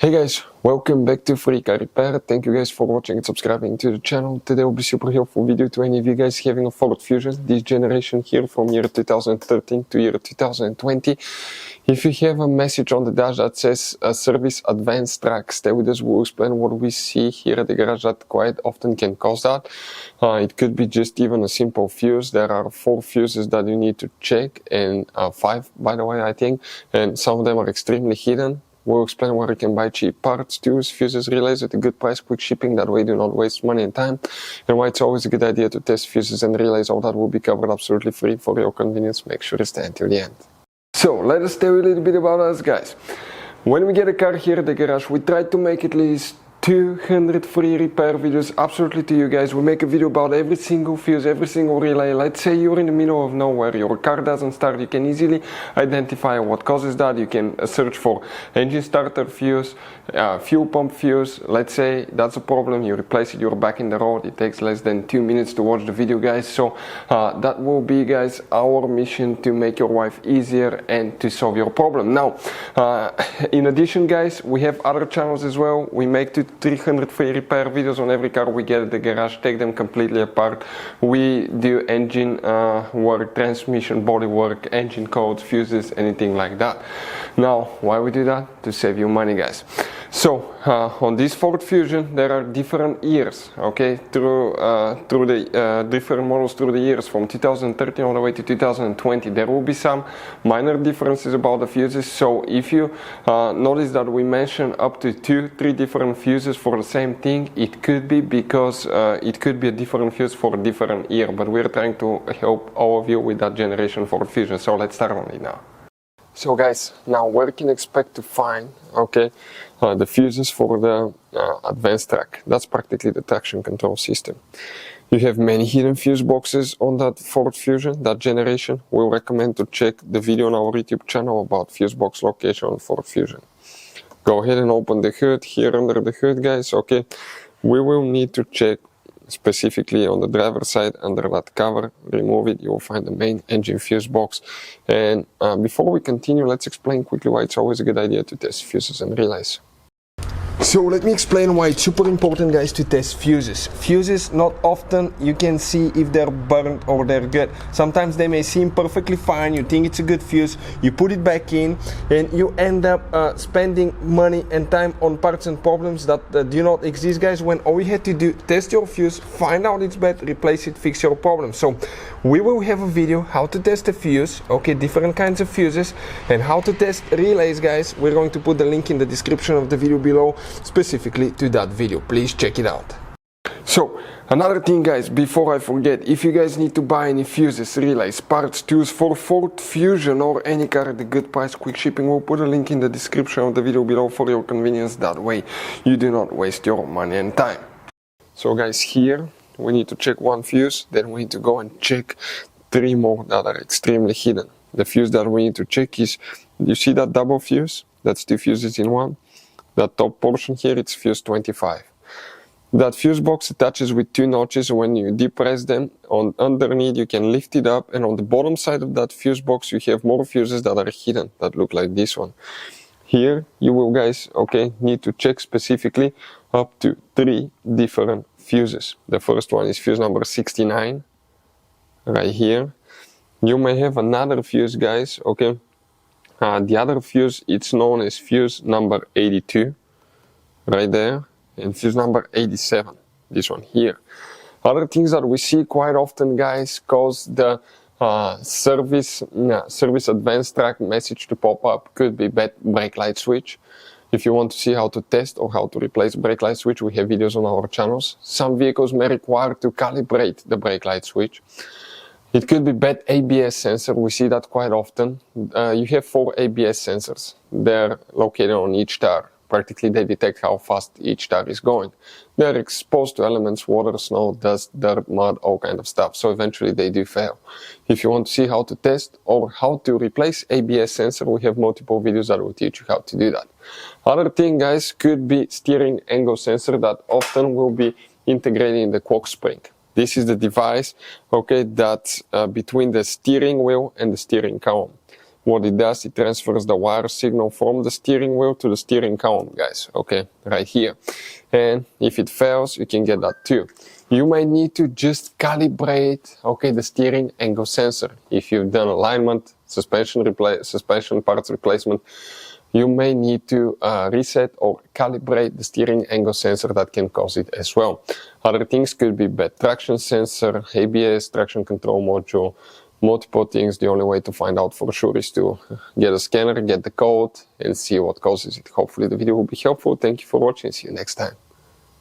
Hey guys, welcome back to Free Car Repair. Thank you guys for watching and subscribing to the channel. Today will be super helpful video to any of you guys having a Ford Fusion, this generation here from year 2013 to year 2020. If you have a message on the dash that says service Advancetrac, stay with us. We'll explain what we see here at the garage that quite often can cause that. It could be just even a simple fuse. There are 4 fuses that you need to check, and 5 by the way I think, and some of them are extremely hidden. We'll explain where you can buy cheap parts, tools, fuses, relays at a good price, quick shipping, that way do not waste money and time, and why it's always a good idea to test fuses and relays. All that will be covered absolutely free for your convenience. Make sure to stay until the end. So let us tell you a little bit about us, guys. When we get a car here at the garage, we try to make at least 200 free repair videos absolutely to you guys. We make a video about every single fuse, every single relay. Let's say you're in the middle of nowhere, your car doesn't start, you can easily identify what causes that. You can search for engine starter fuse, fuel pump fuse. Let's say that's a problem, you replace it, you're back in the road. It takes less than 2 minutes to watch the video, guys. So that will be, guys, our mission to make your life easier and to solve your problem. Now, in addition, guys, we have other channels as well. We make 300 free repair videos on every car we get at the garage, take them completely apart. We do engine work, transmission, body work, engine codes, fuses, anything like that. Now, why we do that? To save you money, guys. So on this Ford Fusion there are different years, okay, through the different models through the years from 2013 all the way to 2020. There will be some minor differences about the fuses. So if you notice that we mention up to 2-3 different fuses for the same thing, it could be because it could be a different fuse for a different year, but we're trying to help all of you with that generation Ford Fusion. So let's start on it now. So guys, now where you can expect to find, okay, the fuses for the Advancetrac. That's practically the traction control system. You have many hidden fuse boxes on that Ford Fusion, that generation. We recommend to check the video on our YouTube channel about fuse box location on Ford Fusion. Go ahead and open the hood. Here under the hood, guys, okay, we will need to check specifically on the driver's side under that cover. Remove it, you will find the main engine fuse box. And before we continue, let's explain quickly why it's always a good idea to test fuses and relays. So let me explain why it's super important, guys, to test fuses. Fuses, not often you can see if they're burnt or they're good. Sometimes they may seem perfectly fine, you think it's a good fuse, you put it back in, and you end up spending money and time on parts and problems that do not exist, guys, when all you had to do, test your fuse, find out it's bad, replace it, fix your problem. So we will have a video how to test a fuse, okay, different kinds of fuses, and how to test relays, guys. We're going to put the link in the description of the video below, specifically to that video. Please check it out. So another thing, guys, before I forget, if you guys need to buy any fuses, relays, parts, tools for Ford Fusion or any car at a good price, quick shipping, we'll put a link in the description of the video below for your convenience. That way you do not waste your money and time. So guys, here we need to check 1 fuse, then we need to go and check 3 more that are extremely hidden. The fuse that we need to check is, you see that double fuse? That's 2 fuses in one. That top portion here, it's fuse 25. That fuse box attaches with 2 notches. When you depress them, underneath you can lift it up, and on the bottom side of that fuse box you have more fuses that are hidden, that look like this one. Here you will, guys, okay, need to check specifically up to 3 different fuses. The first one is fuse number 69, right here. You may have another fuse, guys, okay. The other fuse, it's known as fuse number 82, right there, and fuse number 87, this one here. Other things that we see quite often, guys, cause the service Advancetrac message to pop up could be bad brake light switch. If you want to see how to test or how to replace brake light switch, we have videos on our channels. Some vehicles may require to calibrate the brake light switch. It could be bad ABS sensor. We see that quite often. You have 4 ABS sensors. They're located on each tire. Practically they detect how fast each tire is going. They're exposed to elements, water, snow, dust, dirt, mud, all kind of stuff. So eventually they do fail. If you want to see how to test or how to replace ABS sensor, we have multiple videos that will teach you how to do that. Other thing, guys, could be steering angle sensor that often will be integrated in the clock spring. This is the device, okay, that's between the steering wheel and the steering column. what it does, it transfers the wire signal from the steering wheel to the steering column, guys, okay, right here. And if it fails, you can get that too. You might need to just calibrate, okay, the steering angle sensor. If you've done alignment, suspension parts replacement, you may need to reset or calibrate the steering angle sensor. That can cause it as well. Other things could be bad traction sensor, ABS, traction control module, multiple things. The only way to find out for sure is to get a scanner, get the code, and see what causes it. Hopefully the video will be helpful. Thank you for watching. See you next time.